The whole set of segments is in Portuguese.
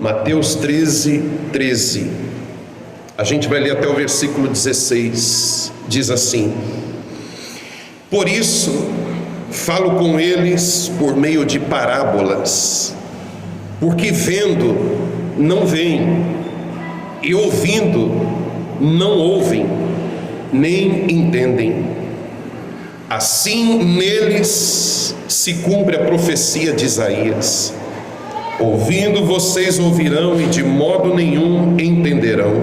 Mateus 13, 13. A gente vai ler até o versículo 16. Diz assim: por isso falo com eles por meio de parábolas, porque vendo não veem, e ouvindo não ouvem, nem entendem. Assim neles se cumpre a profecia de Isaías: ouvindo vocês ouvirão e de modo nenhum entenderão,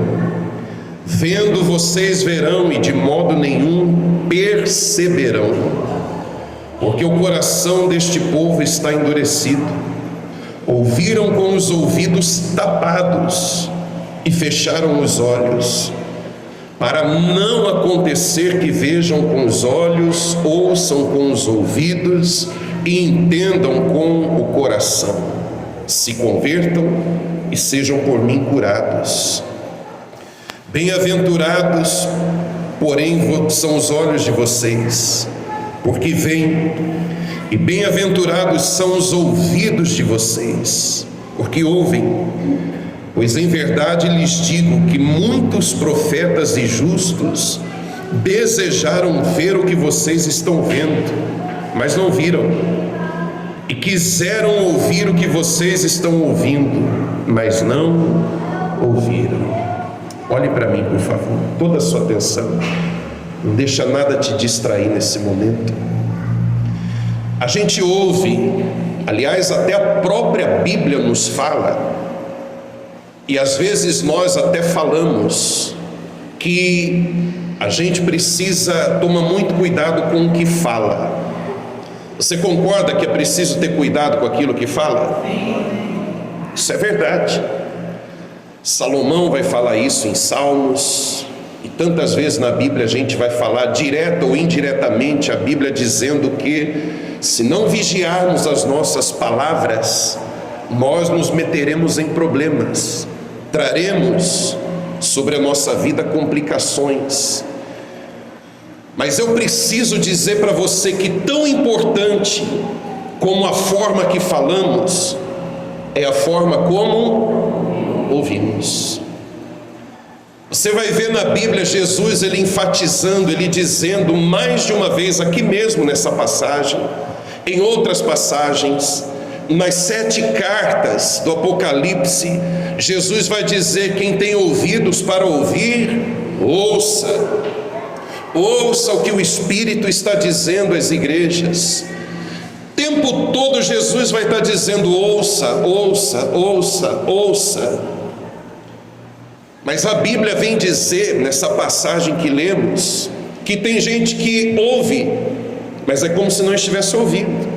vendo vocês verão e de modo nenhum perceberão, porque o coração deste povo está endurecido. Ouviram com os ouvidos tapados e fecharam os olhos, para não acontecer que vejam com os olhos, ouçam com os ouvidos e entendam com o coração, se convertam e sejam por mim curados. Bem-aventurados, porém, são os olhos de vocês, porque veem, e bem-aventurados são os ouvidos de vocês, porque ouvem. Pois em verdade lhes digo que muitos profetas e justos desejaram ver o que vocês estão vendo, mas não viram, e quiseram ouvir o que vocês estão ouvindo, mas não ouviram. Olhe para mim, por favor, toda a sua atenção, não deixa nada te distrair nesse momento. A gente ouve, aliás, até a própria Bíblia nos fala, e às vezes nós até falamos que a gente precisa tomar muito cuidado com o que fala. Você concorda que é preciso ter cuidado com aquilo que fala? Isso é verdade. Salomão vai falar isso em Salmos, e tantas vezes na Bíblia a gente vai falar direta ou indiretamente a Bíblia dizendo que se não vigiarmos as nossas palavras, nós nos meteremos em problemas, traremos sobre a nossa vida complicações. Mas eu preciso dizer para você que tão importante como a forma que falamos é a forma como ouvimos. Você vai ver na Bíblia Jesus, ele enfatizando, ele dizendo mais de uma vez, aqui mesmo nessa passagem, em outras passagens, nas 7 cartas do Apocalipse, Jesus vai dizer: quem tem ouvidos para ouvir, ouça. Ouça o que o Espírito está dizendo às igrejas. O tempo todo Jesus vai estar dizendo: ouça, ouça, ouça, ouça. Mas a Bíblia vem dizer, nessa passagem que lemos, que tem gente que ouve, mas é como se não estivesse ouvindo.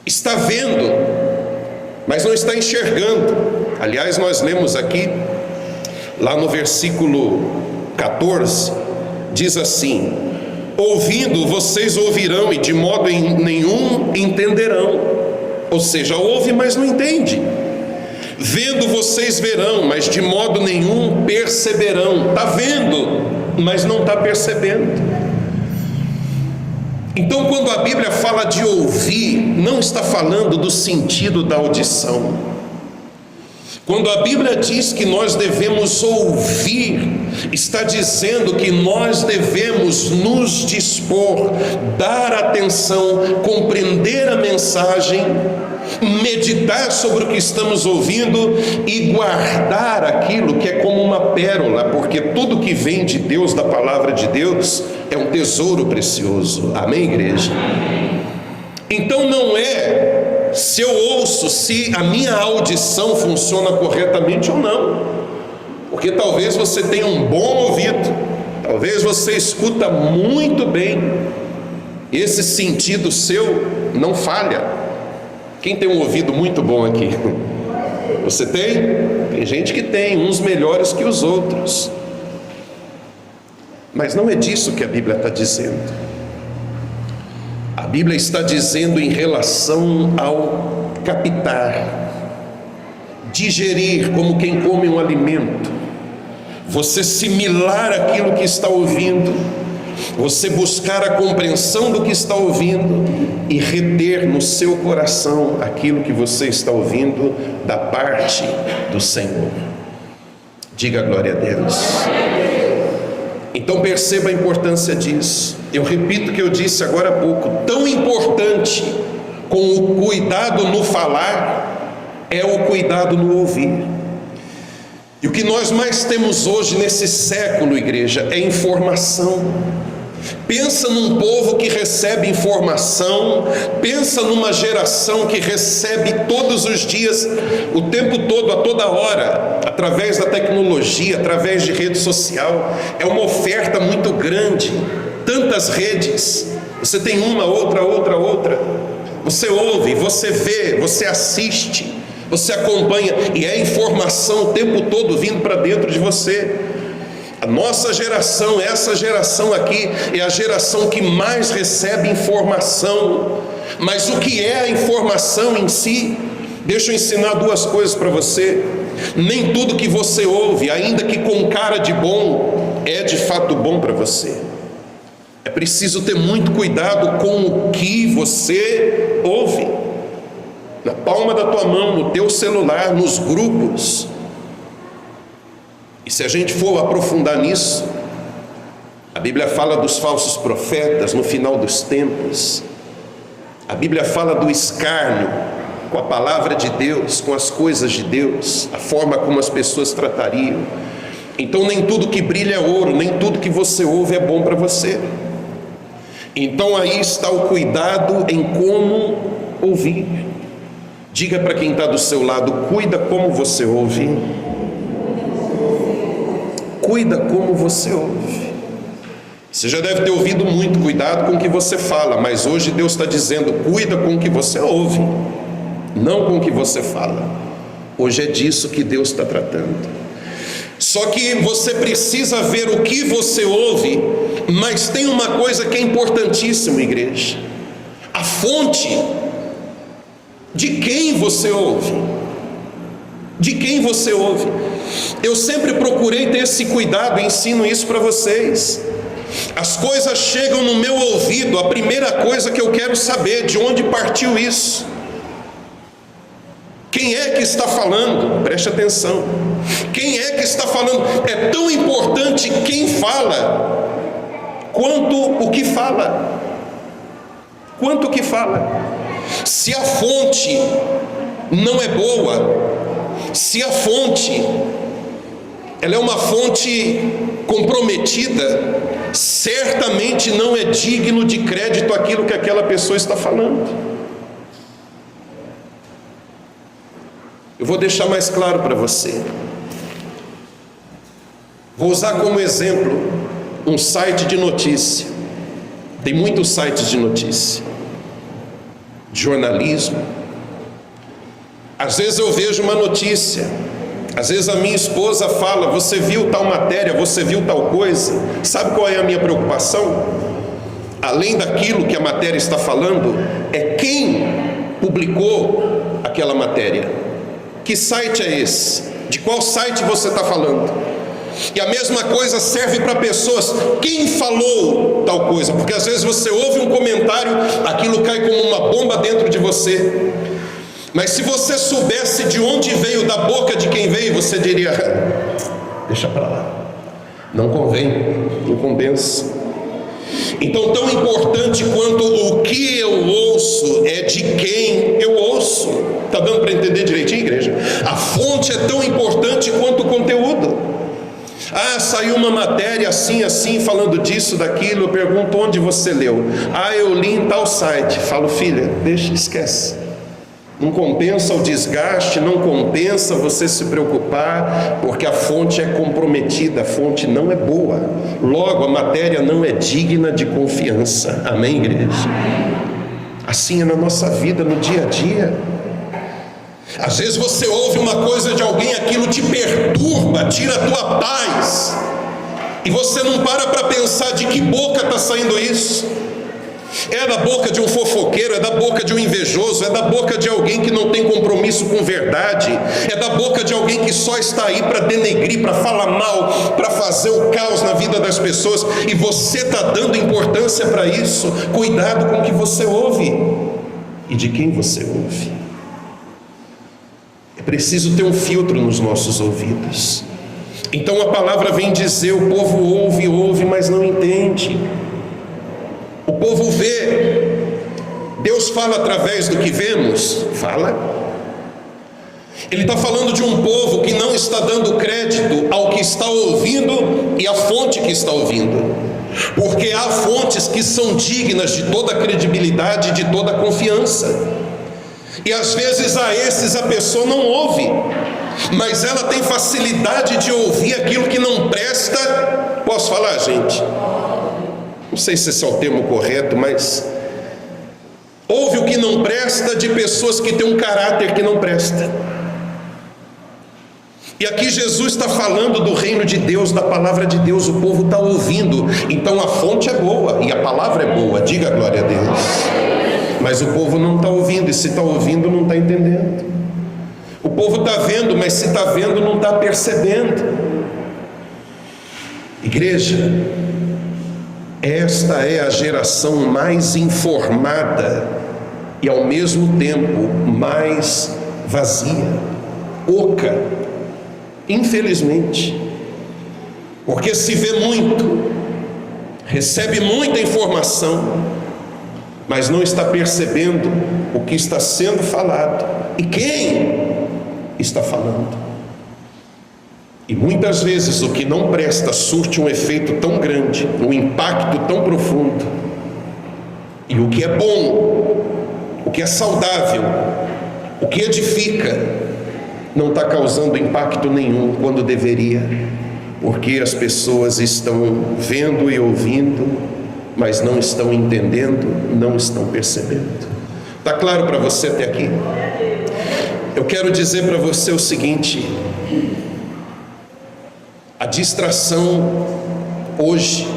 Está vendo, mas não está enxergando. Aliás, nós lemos aqui, lá no versículo 14, diz assim: ouvindo vocês ouvirão e de modo nenhum entenderão. Ou seja, ouve, mas não entende. Vendo vocês verão, mas de modo nenhum perceberão. Está vendo, mas não está percebendo. Então, quando a Bíblia fala de ouvir, não está falando do sentido da audição. Quando a Bíblia diz que nós devemos ouvir, está dizendo que nós devemos nos dispor, dar atenção, compreender a mensagem, meditar sobre o que estamos ouvindo e guardar aquilo que é como uma pérola, porque tudo que vem de Deus, da palavra de Deus, é um tesouro precioso. Amém, igreja? Então não é se eu ouço, se a minha audição funciona corretamente ou não, porque talvez você tenha um bom ouvido, talvez você escuta muito bem, esse sentido seu não falha. Quem tem um ouvido muito bom aqui? Você tem? Tem gente que tem, uns melhores que os outros. Mas não é disso que a Bíblia está dizendo. A Bíblia está dizendo em relação ao captar, digerir, como quem come um alimento, você assimilar aquilo que está ouvindo, você buscar a compreensão do que está ouvindo e reter no seu coração aquilo que você está ouvindo da parte do Senhor. Diga glória a Deus. Então perceba a importância disso. Eu repito o que eu disse agora há pouco: tão importante com o cuidado no falar é o cuidado no ouvir. E o que nós mais temos hoje nesse século, igreja, é informação. Pensa num povo que recebe informação, pensa numa geração que recebe todos os dias, o tempo todo, a toda hora, através da tecnologia, através de rede social. É uma oferta muito grande, tantas redes, você tem uma, outra, você ouve, você vê, você assiste, você acompanha, e é informação o tempo todo vindo para dentro de você. A nossa geração, essa geração aqui, é a geração que mais recebe informação. Mas o que é a informação em si? Deixa eu ensinar duas coisas para você. Nem tudo que você ouve, ainda que com cara de bom, é de fato bom para você. É preciso ter muito cuidado com o que você ouve. Na palma da tua mão, no teu celular, nos grupos. E se a gente for aprofundar nisso, a Bíblia fala dos falsos profetas no final dos tempos. A Bíblia fala do escárnio com a palavra de Deus, com as coisas de Deus, a forma como as pessoas tratariam. Então nem tudo que brilha é ouro, nem tudo que você ouve é bom para você. Então aí está o cuidado em como ouvir. Diga para quem está do seu lado: cuida como você ouve. Cuida como você ouve. Você já deve ter ouvido muito: cuidado com o que você fala. Mas hoje Deus está dizendo: cuida com o que você ouve, não com o que você fala. Hoje é disso que Deus está tratando. Só que você precisa ver o que você ouve. Mas tem uma coisa que é importantíssima, igreja: a fonte. De quem você ouve? De quem você ouve? Eu sempre procurei ter esse cuidado e ensino isso para vocês. As coisas chegam no meu ouvido, a primeira coisa que eu quero saber: de onde partiu isso? Quem é que está falando? Preste atenção. Quem é que está falando? É tão importante quem fala quanto o que fala. Quanto o que fala. Se a fonte não é boa, se a fonte ela é uma fonte comprometida, certamente não é digno de crédito aquilo que aquela pessoa está falando. Eu vou deixar mais claro para você. Vou usar como exemplo um site de notícia. Tem muitos sites de notícia, de jornalismo. Às vezes eu vejo uma notícia, às vezes a minha esposa fala: você viu tal matéria, você viu tal coisa. Sabe qual é a minha preocupação? Além daquilo que a matéria está falando, é quem publicou aquela matéria. Que site é esse? De qual site você está falando? E a mesma coisa serve para pessoas: quem falou tal coisa? Porque às vezes você ouve um comentário, aquilo cai como uma bomba dentro de você. Mas se você soubesse de onde veio, da boca de quem veio, você diria: deixa para lá, não convém, não compensa. Então, tão importante quanto o que eu ouço é de quem eu ouço. Está dando para entender direitinho, igreja? A fonte é tão importante quanto o conteúdo. Ah, saiu uma matéria assim, falando disso, daquilo. Eu pergunto: onde você leu? Ah, eu li em tal site. Falo: filha, deixa, esquece. Não compensa o desgaste, não compensa você se preocupar, porque a fonte é comprometida, a fonte não é boa. Logo, a matéria não é digna de confiança. Amém, igreja? Assim é na nossa vida, no dia a dia. Às vezes você ouve uma coisa de alguém, aquilo te perturba, tira a tua paz, e você não para pensar de que boca está saindo isso. É da boca de um fofoqueiro, é da boca de um invejoso, é da boca de alguém que não tem compromisso com verdade, é da boca de alguém que só está aí para denegrir, para falar mal, para fazer o caos na vida das pessoas, e você está dando importância para isso. Cuidado com o que você ouve e de quem você ouve. É preciso ter um filtro nos nossos ouvidos. Então a palavra vem dizer: o povo ouve, mas não entende. O povo vê. Deus fala através do que vemos? Fala. Ele está falando de um povo que não está dando crédito ao que está ouvindo e à fonte que está ouvindo, porque há fontes que são dignas de toda a credibilidade e de toda a confiança, e às vezes a esses a pessoa não ouve, mas ela tem facilidade de ouvir aquilo que não presta. Posso falar, gente? Não sei se esse é o termo correto, mas ouve o que não presta de pessoas que têm um caráter que não presta. E aqui Jesus está falando do reino de Deus, da palavra de Deus. O povo está ouvindo, então a fonte é boa e a palavra é boa, diga glória a Deus. Mas o povo não está ouvindo, e se está ouvindo não está entendendo. O povo está vendo, mas se está vendo não está percebendo. Igreja, esta é a geração mais informada e ao mesmo tempo mais vazia, oca, infelizmente, porque se vê muito, recebe muita informação, mas não está percebendo o que está sendo falado e quem está falando. E muitas vezes o que não presta surte um efeito tão grande, um impacto tão profundo, e o que é bom, o que é saudável, o que edifica, não está causando impacto nenhum quando deveria, porque as pessoas estão vendo e ouvindo, mas não estão entendendo, não estão percebendo. Está claro para você até aqui? Eu quero dizer para você o seguinte: a distração hoje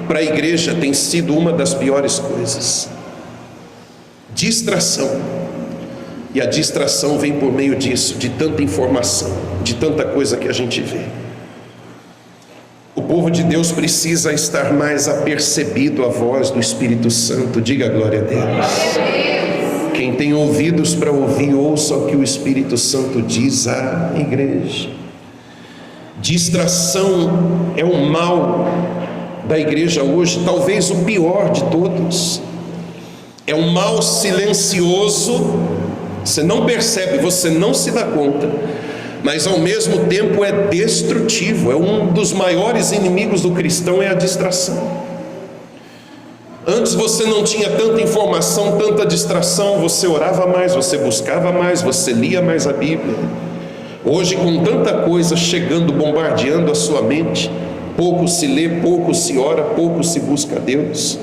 para a igreja tem sido uma das piores coisas. Distração. E a distração vem por meio disso, de tanta informação, de tanta coisa que a gente vê. O povo de Deus precisa estar mais apercebido à voz do Espírito Santo. Diga glória a Deus. Quem tem ouvidos para ouvir, ouça o que o Espírito Santo diz à igreja. Distração é um mal da igreja hoje, talvez o pior de todos. É um mal silencioso, você não percebe, você não se dá conta, mas ao mesmo tempo é destrutivo. É um dos maiores inimigos do cristão, é a distração. Antes você não tinha tanta informação, tanta distração, você orava mais, você buscava mais, você lia mais a Bíblia. Hoje, com tanta coisa chegando, bombardeando a sua mente, pouco se lê, pouco se ora, pouco se busca a Deus.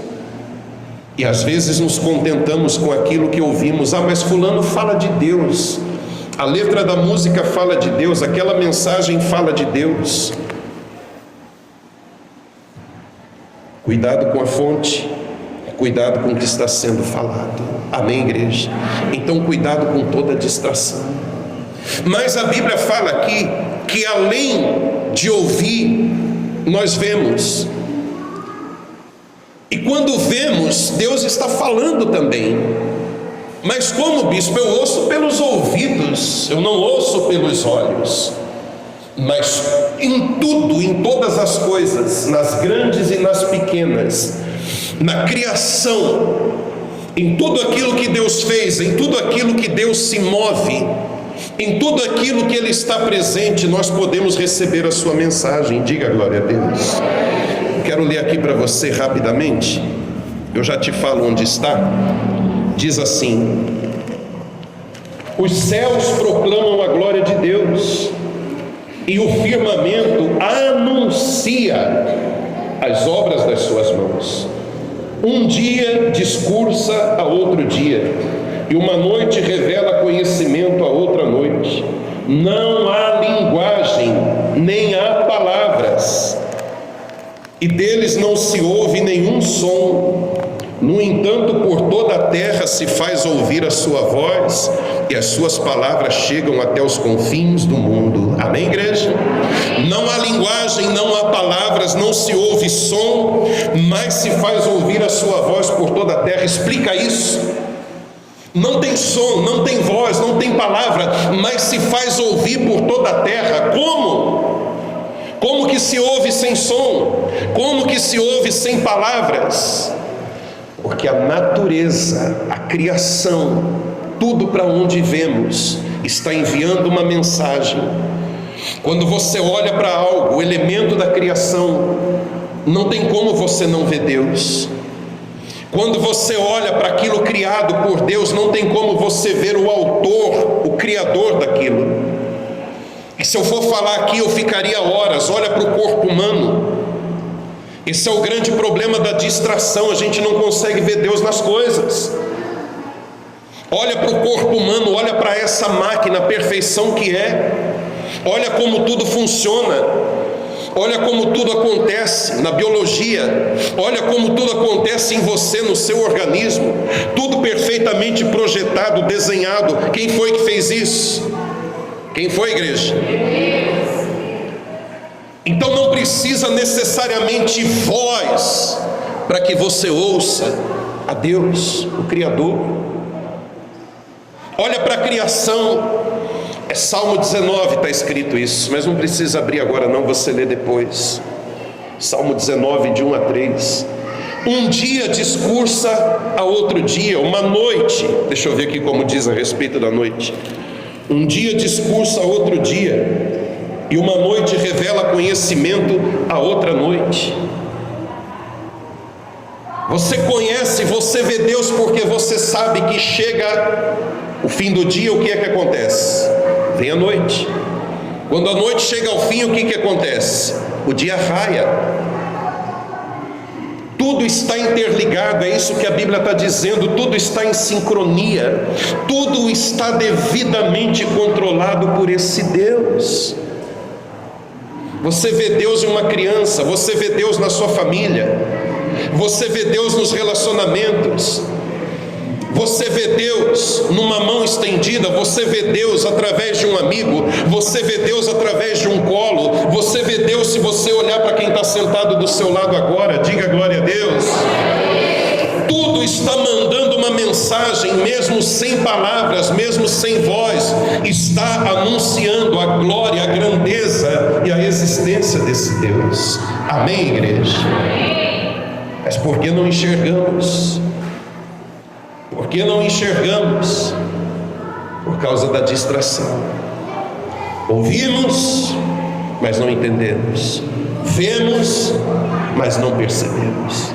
E às vezes nos contentamos com aquilo que ouvimos. Ah, mas fulano fala de Deus, a letra da música fala de Deus, aquela mensagem fala de Deus. Cuidado com a fonte, cuidado com o que está sendo falado. Amém, igreja? Então cuidado com toda distração. Mas a Bíblia fala aqui que além de ouvir, nós vemos. E quando vemos, Deus está falando também. Mas como, bispo? Eu ouço pelos ouvidos, eu não ouço pelos olhos. Mas em tudo, em todas as coisas, nas grandes e nas pequenas, na criação, em tudo aquilo que Deus fez, em tudo aquilo que Deus se move, em tudo aquilo que Ele está presente, nós podemos receber a sua mensagem. Diga glória a Deus. Quero ler aqui para você rapidamente, eu já te falo onde está. Diz assim: os céus proclamam a glória de Deus, e o firmamento anuncia as obras das suas mãos. Um dia discursa a outro dia, e uma noite revela conhecimento a outra noite. Não há linguagem, nem há palavras, e deles não se ouve nenhum som. No entanto, por toda a terra se faz ouvir a sua voz, e as suas palavras chegam até os confins do mundo. Amém, igreja? Não há linguagem, não há palavras, não se ouve som, mas se faz ouvir a sua voz por toda a terra. Explica isso. Não tem som, não tem voz, não tem palavra, mas se faz ouvir por toda a terra. Como? Como que se ouve sem som? Como que se ouve sem palavras? Porque a natureza, a criação, tudo para onde vemos, está enviando uma mensagem. Quando você olha para algo, o elemento da criação, não tem como você não ver Deus. Quando você olha para aquilo criado por Deus, não tem como você ver o autor, o criador daquilo. E se eu for falar aqui, eu ficaria horas. Olha para o corpo humano. Esse é o grande problema da distração, a gente não consegue ver Deus nas coisas. Olha para o corpo humano, olha para essa máquina, a perfeição que é. Olha como tudo funciona. Olha como tudo acontece na biologia. Olha como tudo acontece em você, no seu organismo. Tudo perfeitamente projetado, desenhado. Quem foi que fez isso? Quem foi, igreja? Então não precisa necessariamente voz para que você ouça a Deus, o Criador. Olha para a criação. É Salmo 19, está escrito isso, mas não precisa abrir agora não, você lê depois. Salmo 19, de 1 a 3. Um dia discursa a outro dia, uma noite, deixa eu ver aqui como diz a respeito da noite. Um dia discursa a outro dia, e uma noite revela conhecimento a outra noite. Você conhece, você vê Deus porque você sabe que chega o fim do dia, o que é que acontece? Vem a noite. Quando a noite chega ao fim, o que acontece? O dia raia. Tudo está interligado, é isso que a Bíblia está dizendo, tudo está em sincronia, tudo está devidamente controlado por esse Deus. Você vê Deus em uma criança, você vê Deus na sua família, você vê Deus nos relacionamentos, você vê Deus numa mão estendida, você vê Deus através de um amigo, você vê Deus através de um colo, você vê Deus se você olhar para quem está sentado do seu lado agora. Diga glória a Deus. Tudo está mandando uma mensagem, mesmo sem palavras, mesmo sem voz, está anunciando a glória, a grandeza e a existência desse Deus. Amém, igreja? Mas por que não enxergamos? Por que não enxergamos? Por causa da distração. Ouvimos, mas não entendemos. Vemos, mas não percebemos.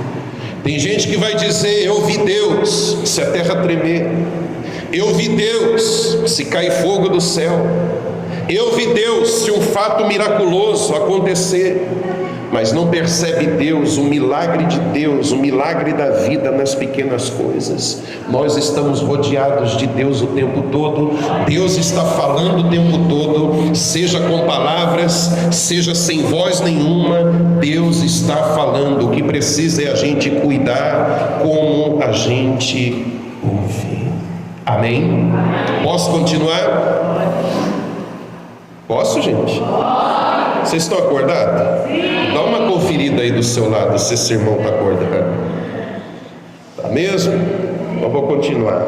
Tem gente que vai dizer: eu vi Deus se a terra tremer, eu vi Deus se cair fogo do céu, eu vi Deus se um fato miraculoso acontecer, mas não percebe Deus, o milagre de Deus, o milagre da vida nas pequenas coisas. Nós estamos rodeados de Deus o tempo todo, Deus está falando o tempo todo, seja com palavras, seja sem voz nenhuma, Deus está falando. O que precisa é a gente cuidar como a gente ouve. Amém? Posso continuar? Posso, gente? Vocês estão acordados? Dá uma conferida aí do seu lado se esse irmão está acordado. Está mesmo? Então vou continuar.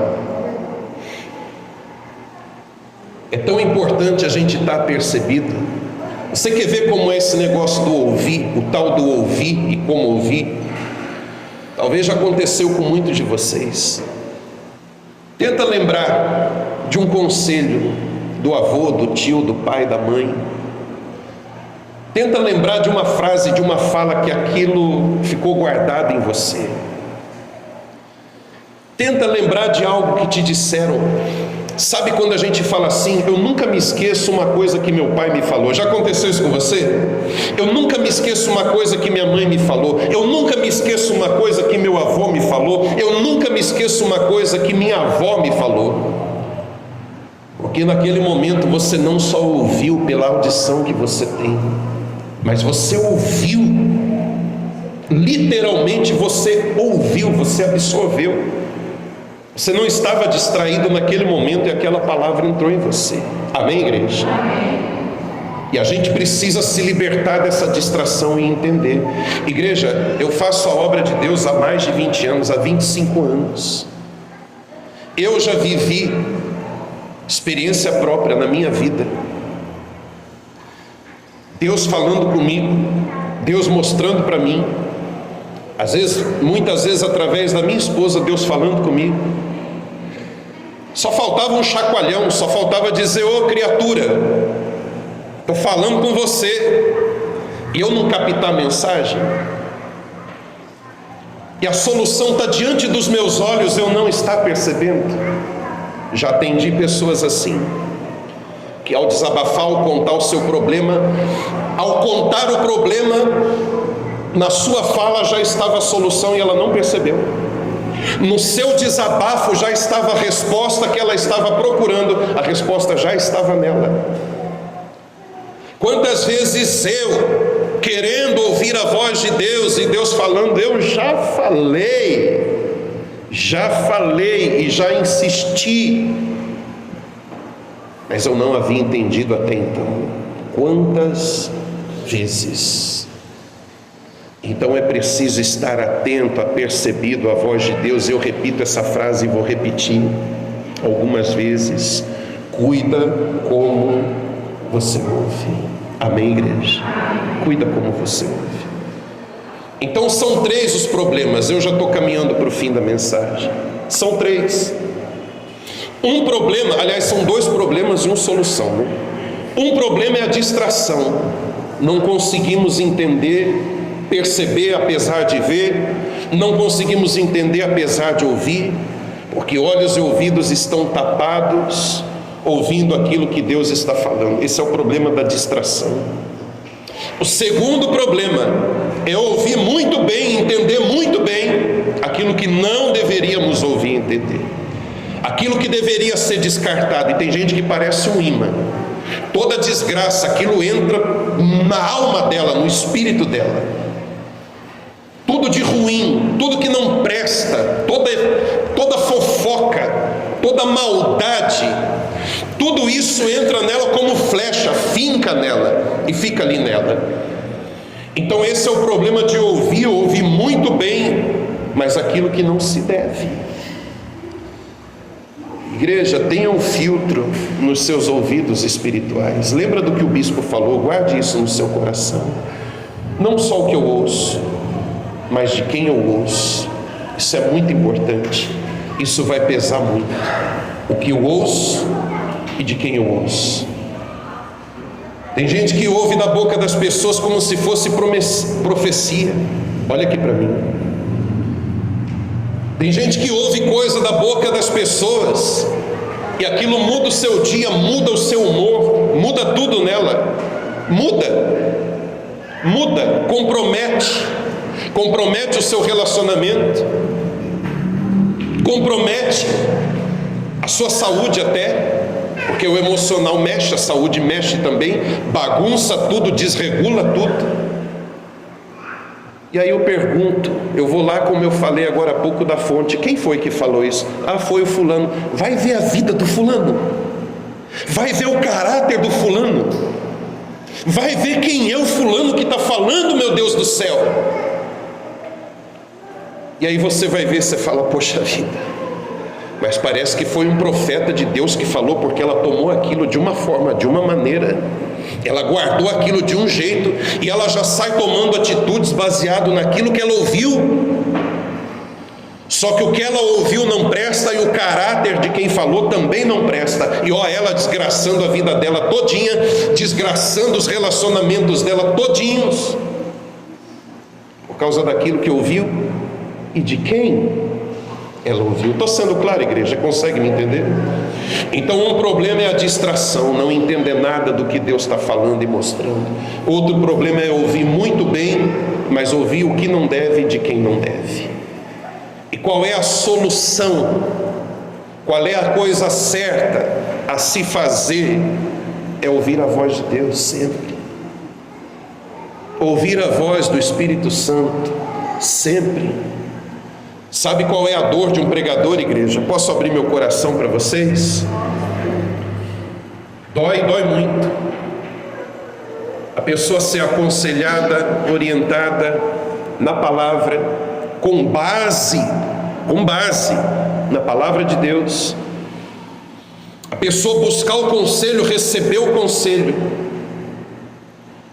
É tão importante a gente estar percebido. Você quer ver como é esse negócio do ouvir, o tal do ouvir e como ouvir? Talvez já aconteceu com muitos de vocês. Tenta lembrar de um conselho do avô, do tio, do pai, da mãe. Tenta lembrar de uma frase, de uma fala que aquilo ficou guardado em você. Tenta lembrar de algo que te disseram. Sabe quando a gente fala assim: eu nunca me esqueço uma coisa que meu pai me falou? Já aconteceu isso com você? Eu nunca me esqueço uma coisa que minha mãe me falou. Eu nunca me esqueço uma coisa que meu avô me falou. Eu nunca me esqueço uma coisa que minha avó me falou. Porque naquele momento você não só ouviu pela audição que você tem, mas você ouviu Literalmente você ouviu, você absorveu. Você não estava distraído naquele momento e aquela palavra entrou em você. Amém, igreja? Amém. E a gente precisa se libertar dessa distração e entender. Igreja, eu faço a obra de Deus há mais de 20 anos, há 25 anos. Eu já vivi experiência própria na minha vida. Deus falando comigo, Deus mostrando para mim. Às vezes, muitas vezes através da minha esposa, Deus falando comigo. Só faltava um chacoalhão, só faltava dizer: ô criatura, estou falando com você, e eu não captar a mensagem, e a solução está diante dos meus olhos, eu não estar percebendo. Já atendi pessoas assim, que ao desabafar, ao contar o seu problema, ao contar o problema, na sua fala já estava a solução e ela não percebeu. No seu desabafo já estava a resposta que ela estava procurando, a resposta já estava nela. Quantas vezes eu, querendo ouvir a voz de Deus e Deus falando, eu já falei e já insisti, mas eu não havia entendido até então. Quantas vezes? Então é preciso estar atento, apercebido à voz de Deus. Eu repito essa frase e vou repetir algumas vezes: cuida como você ouve. Amém, igreja? Cuida como você ouve. Então são 3 os problemas. Eu já estou caminhando para o fim da mensagem. São 3. Um problema, aliás, são 2 problemas e uma solução, né? Um problema é a distração. Não conseguimos entender, perceber apesar de ver, não conseguimos entender apesar de ouvir, porque olhos e ouvidos estão tapados, ouvindo aquilo que Deus está falando. Esse é o problema da distração. O segundo problema é ouvir muito bem, entender muito bem aquilo que não deveríamos ouvir e entender, aquilo que deveria ser descartado. E tem gente que parece um imã. Toda desgraça, aquilo entra na alma dela, no espírito dela. Tudo de ruim, tudo que não presta, toda fofoca, toda maldade, tudo isso entra nela como flecha, finca nela e fica ali nela. Então esse é o problema de ouvir muito bem, mas aquilo que não se deve. Igreja, tenha um filtro nos seus ouvidos espirituais. Lembra do que o bispo falou? Guarde isso no seu coração. Não só o que eu ouço, mas de quem eu ouço. Isso é muito importante. Isso vai pesar muito. O que eu ouço e de quem eu ouço. Tem gente que ouve da boca das pessoas como se fosse profecia. Olha aqui para mim. Tem gente que ouve coisa da boca das pessoas e aquilo muda o seu dia, muda o seu humor, muda tudo nela. Muda, compromete o seu relacionamento, compromete a sua saúde até, porque o emocional mexe, a saúde mexe também, bagunça tudo, desregula tudo. E aí eu pergunto, eu vou lá como eu falei agora há pouco da fonte, quem foi que falou isso? Ah, foi o fulano. Vai ver a vida do fulano, vai ver o caráter do fulano, vai ver quem é o fulano que está falando, meu Deus do céu. E aí você vai ver, você fala, poxa vida, mas parece que foi um profeta de Deus que falou, porque ela tomou aquilo de uma forma, de uma maneira, ela guardou aquilo de um jeito, e ela já sai tomando atitudes baseado naquilo que ela ouviu. Só que o que ela ouviu não presta, e o caráter de quem falou também não presta. E ó, ela desgraçando a vida dela todinha, desgraçando os relacionamentos dela todinhos, por causa daquilo que ouviu e de quem ela ouviu. Estou sendo claro, igreja? Consegue me entender? Então um problema é a distração, não entender nada do que Deus está falando e mostrando. Outro problema é ouvir muito bem, mas ouvir o que não deve e de quem não deve. E qual é a solução? Qual é a coisa certa a se fazer? É ouvir a voz de Deus sempre. Ouvir a voz do Espírito Santo. Sempre. Sabe qual é a dor de um pregador, igreja? Posso abrir meu coração para vocês? Dói muito. A pessoa ser aconselhada, orientada na palavra, com base na palavra de Deus. A pessoa buscar o conselho, receber o conselho.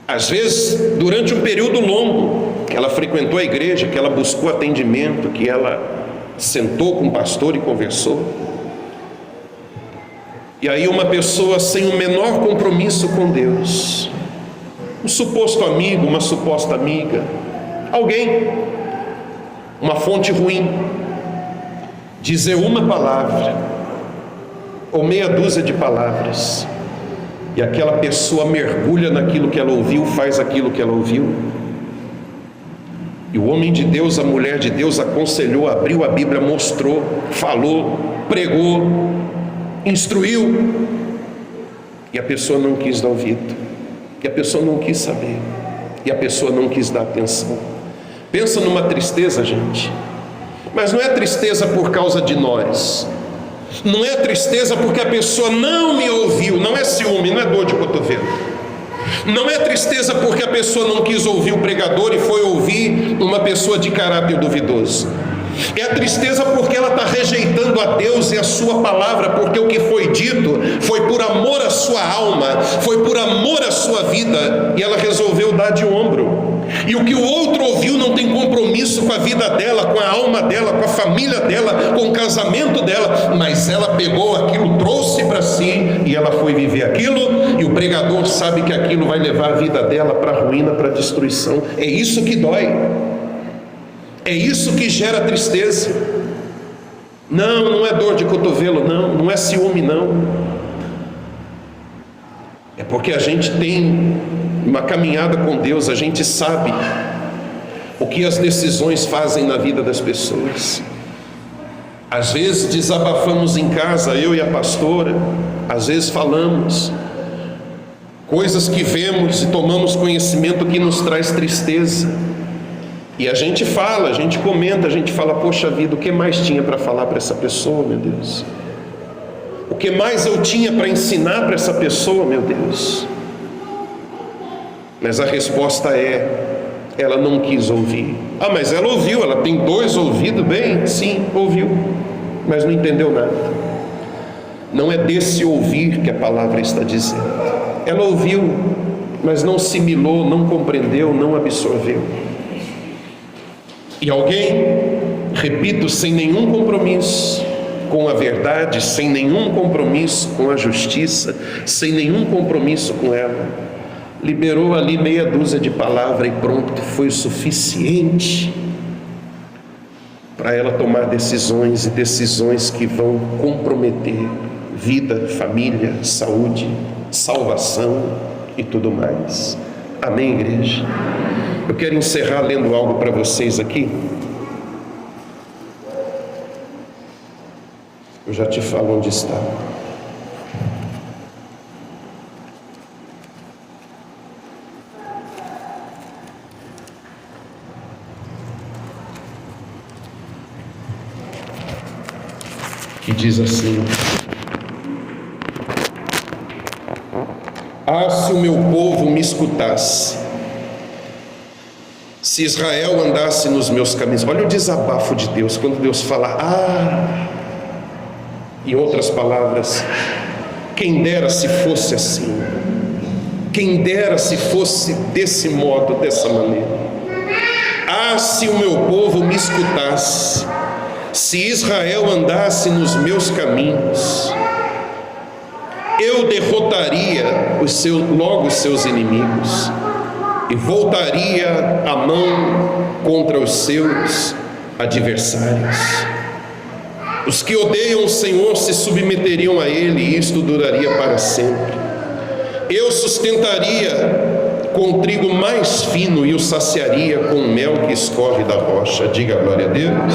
Às vezes, durante um período longo, que ela frequentou a igreja, que ela buscou atendimento, que ela sentou com o pastor e conversou. E aí uma pessoa sem o menor compromisso com Deus, um suposto amigo, uma suposta amiga, alguém, uma fonte ruim, dizer uma palavra, ou meia dúzia de palavras, e aquela pessoa mergulha naquilo que ela ouviu, faz aquilo que ela ouviu. E o homem de Deus, a mulher de Deus aconselhou, abriu a Bíblia, mostrou, falou, pregou, instruiu, e a pessoa não quis dar ouvido, e a pessoa não quis saber, e a pessoa não quis dar atenção. Pensa numa tristeza, gente. Mas não é tristeza por causa de nós, não é tristeza porque a pessoa não me ouviu, não é ciúme, não é dor de cotovelo, não é tristeza porque a pessoa não quis ouvir o pregador e foi ouvir uma pessoa de caráter duvidoso. É a tristeza porque ela está rejeitando a Deus e a sua palavra, porque o que foi dito foi por amor à sua alma, foi por amor à sua vida, e ela resolveu dar de ombro. E o que o outro ouviu não tem compromisso com a vida dela, com a alma dela, com a família dela, com o casamento dela, mas ela pegou aquilo, trouxe para si, e ela foi viver aquilo, e o pregador sabe que aquilo vai levar a vida dela para a ruína, para a destruição. É isso que dói. É isso que gera tristeza. Não é dor de cotovelo, não é ciúme, não. É porque a gente tem uma caminhada com Deus, a gente sabe o que as decisões fazem na vida das pessoas. Às vezes desabafamos em casa, eu e a pastora, às vezes falamos coisas que vemos e tomamos conhecimento que nos traz tristeza. E a gente fala, a gente comenta, a gente fala, poxa vida, o que mais tinha para falar para essa pessoa, meu Deus? O que mais eu tinha para ensinar para essa pessoa, meu Deus? Mas a resposta é, ela não quis ouvir. Ah, mas ela ouviu, ela tem 2 ouvidos, bem? Sim, ouviu, mas não entendeu nada. Não é desse ouvir que a palavra está dizendo. Ela ouviu, mas não assimilou, não compreendeu, não absorveu. E alguém, repito, sem nenhum compromisso com a verdade, sem nenhum compromisso com a justiça, sem nenhum compromisso com ela, liberou ali meia dúzia de palavras e pronto, foi o suficiente para ela tomar decisões, e decisões que vão comprometer vida, família, saúde, salvação e tudo mais. Amém, igreja? Eu quero encerrar lendo algo para vocês aqui. Eu já te falo onde está. Que diz assim: ah, se o meu povo me escutasse, se Israel andasse nos meus caminhos. Olha o desabafo de Deus, quando Deus fala, em outras palavras, quem dera se fosse assim, quem dera se fosse desse modo, dessa maneira. Ah, se o meu povo me escutasse, se Israel andasse nos meus caminhos, eu derrotaria logo os seus inimigos, e voltaria a mão contra os seus adversários. Os que odeiam o Senhor se submeteriam a Ele, e isto duraria para sempre. Eu sustentaria com trigo mais fino e o saciaria com mel que escorre da rocha. Diga glória a Deus.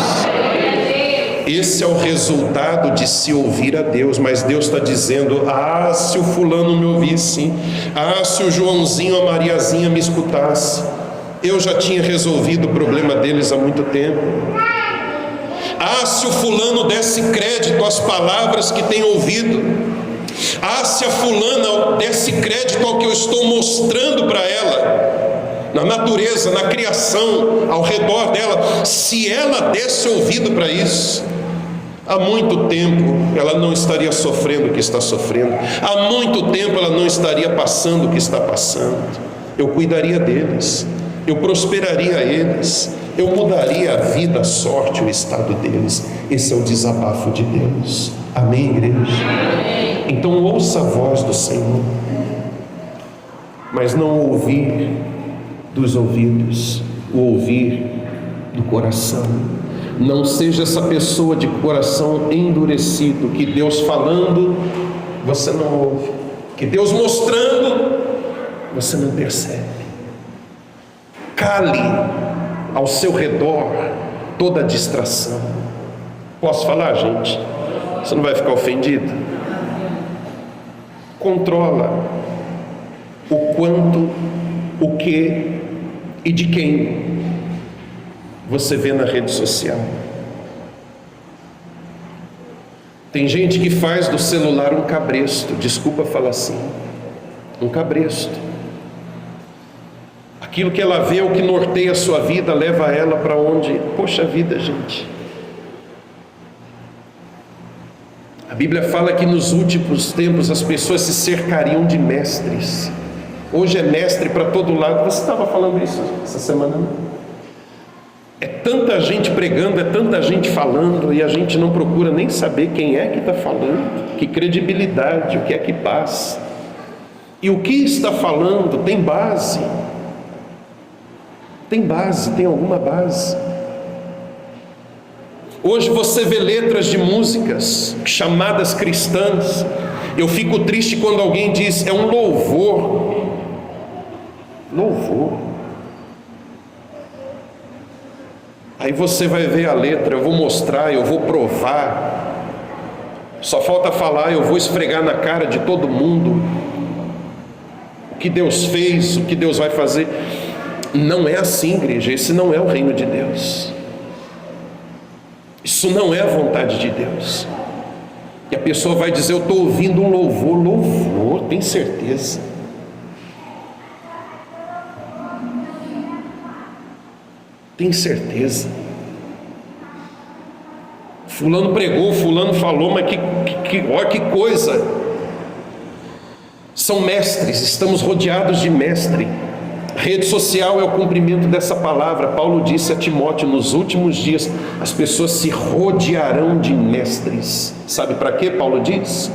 Esse é o resultado de se ouvir a Deus. Mas Deus está dizendo, se o fulano me ouvisse, se o Joãozinho, a Mariazinha me escutasse, eu já tinha resolvido o problema deles há muito tempo. Ah, se o fulano desse crédito às palavras que tem ouvido. Ah, se a fulana desse crédito ao que eu estou mostrando para ela, na natureza, na criação, ao redor dela, se ela desse ouvido para isso, há muito tempo ela não estaria sofrendo o que está sofrendo, há muito tempo ela não estaria passando o que está passando. Eu cuidaria deles, eu prosperaria eles, eu mudaria a vida, a sorte, o estado deles. Esse é o desabafo de Deus. Amém, igreja? Então ouça a voz do Senhor, mas não ouvir dos ouvidos, o ouvir do coração. Não seja essa pessoa de coração endurecido, que Deus falando, você não ouve, que Deus mostrando, você não percebe. Cale ao seu redor toda distração. Posso falar, gente? Você não vai ficar ofendido? Controla o quanto, o que e de quem você vê na rede social. Tem gente que faz do celular um cabresto, desculpa falar assim, um cabresto. Aquilo que ela vê, o que norteia a sua vida, leva ela para onde? Poxa vida, gente. A Bíblia fala que nos últimos tempos as pessoas se cercariam de mestres. Hoje é mestre para todo lado. Você estava falando isso essa semana, não? É tanta gente pregando, é tanta gente falando, e a gente não procura nem saber quem é que está falando, que credibilidade, o que é que passa. E o que está falando tem base. Tem base, tem alguma base. Hoje você vê letras de músicas chamadas cristãs. Eu fico triste quando alguém diz, é um louvor. Louvor. Aí você vai ver a letra, eu vou mostrar, eu vou provar. Só falta falar, eu vou esfregar na cara de todo mundo o que Deus fez, o que Deus vai fazer. Não é assim, igreja. Esse não é o reino de Deus. Isso não é a vontade de Deus. E a pessoa vai dizer, eu estou ouvindo um louvor. Louvor, tem certeza? Tem certeza? Fulano pregou, fulano falou, mas olha que coisa. São mestres, estamos rodeados de mestre. Rede social é o cumprimento dessa palavra. Paulo disse a Timóteo, nos últimos dias as pessoas se rodearão de mestres. Sabe para quê? Paulo diz,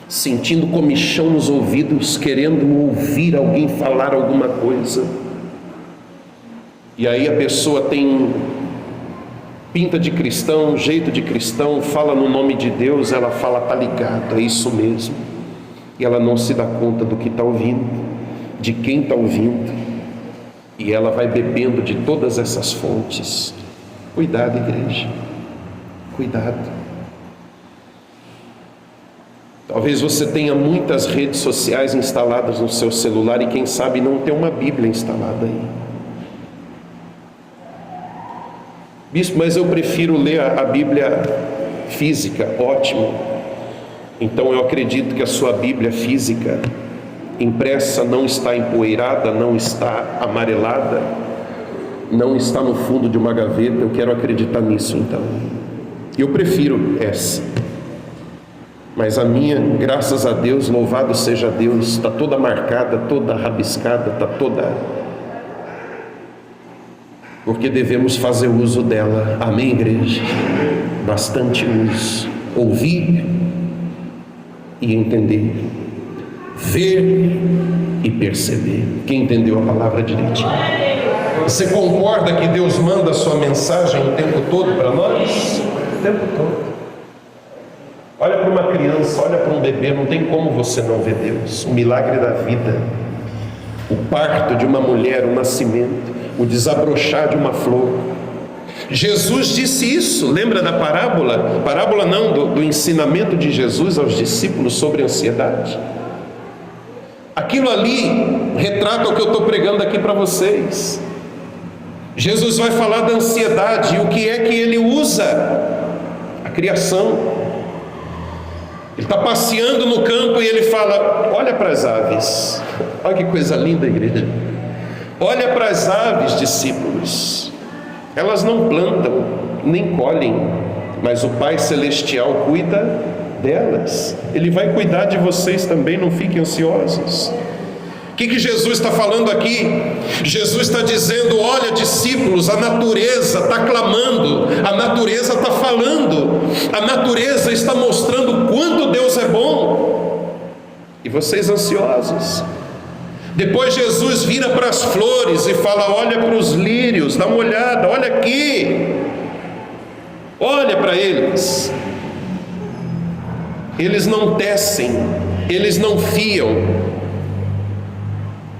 sentindo comichão nos ouvidos, querendo ouvir alguém falar alguma coisa. E aí a pessoa tem pinta de cristão, jeito de cristão, fala no nome de Deus, ela fala, tá ligado, é isso mesmo. E ela não se dá conta do que está ouvindo, de quem está ouvindo, e ela vai bebendo de todas essas fontes. Cuidado, igreja, cuidado. Talvez você tenha muitas redes sociais instaladas no seu celular e quem sabe não tem uma Bíblia instalada aí. Bispo, mas eu prefiro ler a Bíblia física. Ótimo. Então eu acredito que a sua Bíblia física impressa não está empoeirada, não está amarelada, não está no fundo de uma gaveta. Eu quero acreditar nisso, então. Eu prefiro essa. Mas a minha, graças a Deus, louvado seja Deus, está toda marcada, toda rabiscada, está toda... Porque devemos fazer uso dela. Amém, igreja? Bastante uso. Ouvir e entender. Ver e perceber. Quem entendeu a palavra direitinho? Você concorda que Deus manda a sua mensagem o tempo todo para nós? O tempo todo. Olha para uma criança, olha para um bebê, não tem como você não ver Deus. O milagre da vida, o parto de uma mulher, o nascimento, o desabrochar de uma flor. Jesus disse isso, lembra da parábola? Parábola não, do ensinamento de Jesus aos discípulos sobre ansiedade. Aquilo ali retrata o que eu estou pregando aqui para vocês. Jesus vai falar da ansiedade, e o que é que ele usa? A criação. Ele está passeando no campo e ele fala: olha para as aves. Olha que coisa linda, igreja. Olha para as aves, discípulos. Elas não plantam, nem colhem, mas o Pai Celestial cuida delas. Ele vai cuidar de vocês também, não fiquem ansiosos. O que Jesus está falando aqui? Jesus está dizendo: olha, discípulos, a natureza está clamando, a natureza está falando, a natureza está mostrando o quanto Deus é bom, e vocês ansiosos. Depois Jesus vira para as flores e fala: olha para os lírios, dá uma olhada, olha aqui, olha para eles. Eles não tecem, eles não fiam,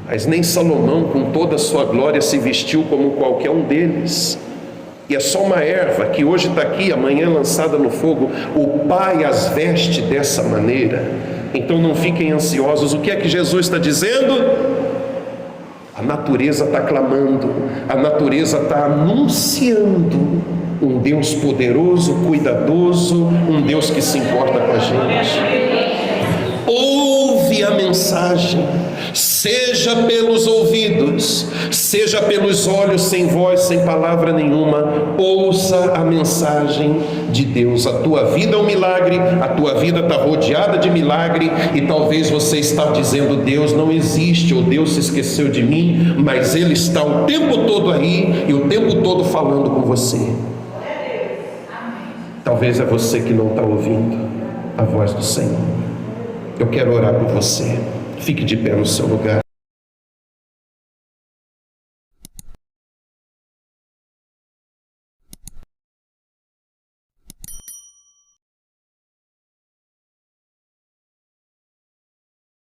mas nem Salomão, com toda a sua glória, se vestiu como qualquer um deles. E é só uma erva que hoje está aqui, amanhã lançada no fogo. O Pai as veste dessa maneira. Então não fiquem ansiosos. O que é que Jesus está dizendo? A natureza está clamando, a natureza está anunciando um Deus poderoso, cuidadoso, um Deus que se importa com a gente. Ouve a mensagem, seja pelos ouvidos, seja pelos olhos, sem voz, sem palavra nenhuma. Ouça a mensagem de Deus. A tua vida é um milagre, a tua vida está rodeada de milagre, e talvez você está dizendo: Deus não existe, ou Deus se esqueceu de mim, mas Ele está o tempo todo aí, e o tempo todo falando com você. Talvez é você que não está ouvindo a voz do Senhor. Eu quero orar por você. Fique de pé no seu lugar.